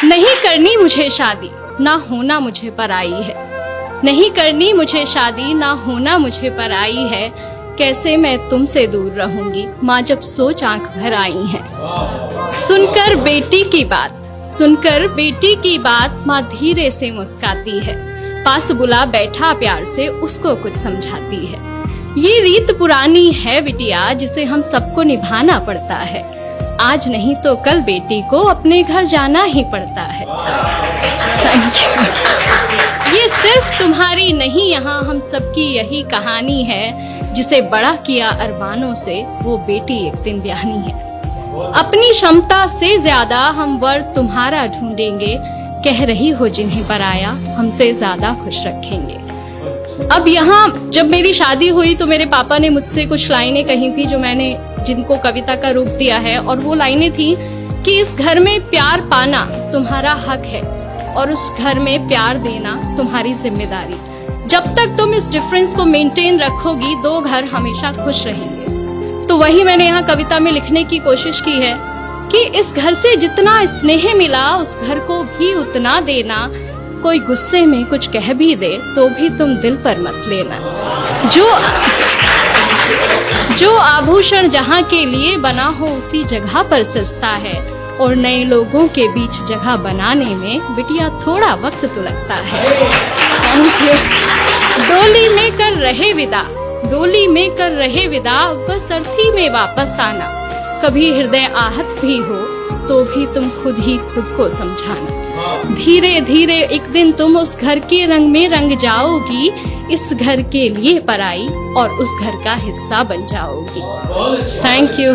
नहीं करनी मुझे शादी, ना होना मुझे पराई है। नहीं करनी मुझे शादी, ना होना मुझे पराई है। कैसे मैं तुमसे दूर रहूंगी, माँ जब सोच आंख भर आई है। सुनकर बेटी की बात, सुनकर बेटी की बात, माँ धीरे से मुस्काती है। पास बुला बैठा प्यार से उसको कुछ समझाती है। ये रीत पुरानी है बिटिया, जिसे हम सबको निभाना पड़ता है। आज नहीं तो कल बेटी को अपने घर जाना ही पड़ता है। Thank you. ये सिर्फ तुम्हारी नहीं, यहाँ हम सबकी यही कहानी है। जिसे बड़ा किया अरमानों से, वो बेटी एक दिन ब्याहनी है। अपनी क्षमता से ज्यादा हम वर तुम्हारा ढूंढेंगे। कह रही हो जिन्हें पराया, हमसे ज्यादा खुश रखेंगे। अब यहाँ जब मेरी शादी हुई तो मेरे पापा ने मुझसे कुछ लाइनें कही थी जो मैंने जिनको कविता का रूप दिया है। और वो लाइनें थी कि इस घर में प्यार पाना तुम्हारा हक है और उस घर में प्यार देना तुम्हारी जिम्मेदारी। जब तक तुम इस डिफरेंस को मेंटेन रखोगी, दो घर हमेशा खुश रहेंगे। तो वही मैंने यहाँ कविता में लिखने की कोशिश की है कि इस घर से जितना स्नेह मिला, उस घर को भी उतना देना। कोई गुस्से में कुछ कह भी दे तो भी तुम दिल पर मत लेना। जो आभूषण जहाँ के लिए बना हो, उसी जगह पर सस्ता है। और नए लोगों के बीच जगह बनाने में बिटिया थोड़ा वक्त तो लगता है। डोली में कर रहे विदा, डोली में कर रहे विदा, बस अर्थी में वापस आना। कभी हृदय आहत भी हो तो भी तुम खुद ही खुद को समझाना। धीरे धीरे एक दिन तुम उस घर के रंग में रंग जाओगी। इस घर के लिए पराई और उस घर का हिस्सा बन जाओगी। Thank you.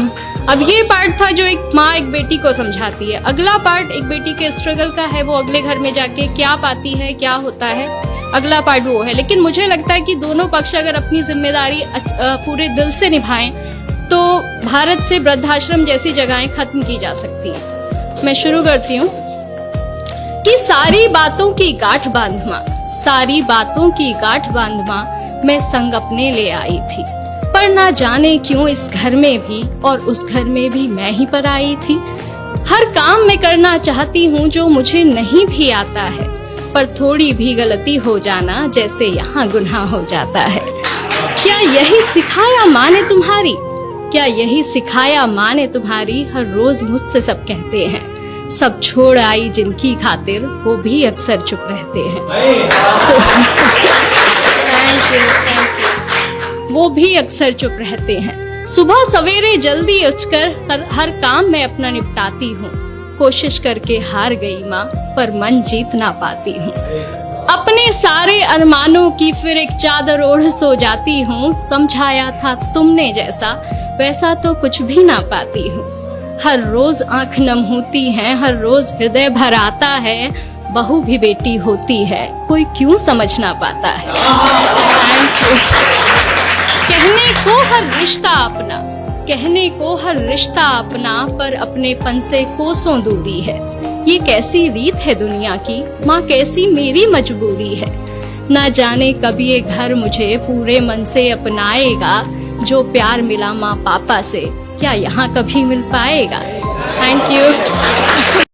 अब ये पार्ट था जो एक माँ एक बेटी को समझाती है। अगला पार्ट एक बेटी के स्ट्रगल का है, वो अगले घर में जाके क्या पाती है, क्या होता है, अगला पार्ट वो है। लेकिन मुझे लगता है कि दोनों पक्ष अगर अपनी जिम्मेदारी पूरे दिल से निभाएं तो भारत से वृद्धाश्रम जैसी जगहें खत्म की जा सकती है। मैं शुरू करती हूँ कि सारी बातों की गांठ बांधमा, सारी बातों की गांठ बांधमा, मैं संग अपने ले आई थी। पर ना जाने क्यों इस घर में भी और उस घर में भी मैं ही पर आई थी। हर काम मैं करना चाहती हूँ जो मुझे नहीं भी आता है, पर थोड़ी भी गलती हो जाना जैसे यहाँ गुनाह हो जाता है। क्या यही सिखाया माँ ने तुम्हारी, क्या यही सिखाया माँ ने तुम्हारी। हर रोज मुझसे सब कहते हैं, सब छोड़ आई जिनकी खातिर, वो भी अक्सर चुप रहते हैं। वो भी अक्सर चुप रहते हैं। सुबह सवेरे जल्दी उठकर हर काम मैं अपना निपटाती हूँ। कोशिश करके हार गई माँ, पर मन जीत ना पाती हूँ। अपने सारे अरमानों की फिर एक चादर ओढ़ सो जाती हूँ। समझाया था तुमने जैसा, वैसा तो कुछ भी ना पाती हूँ। हर रोज आंख नम होती है, हर रोज हृदय भर आता है। बहू भी बेटी होती है, कोई क्यों समझ ना पाता है। Thank you. कहने को हर रिश्ता अपना, कहने को हर रिश्ता अपना, पर अपनेपन से कोसों दूरी है। ये कैसी रीत है दुनिया की, माँ कैसी मेरी मजबूरी है। ना जाने कब ये घर मुझे पूरे मन से अपनाएगा। जो प्यार मिला माँ पापा से, क्या यहाँ कभी मिल पाएगा। Thank you.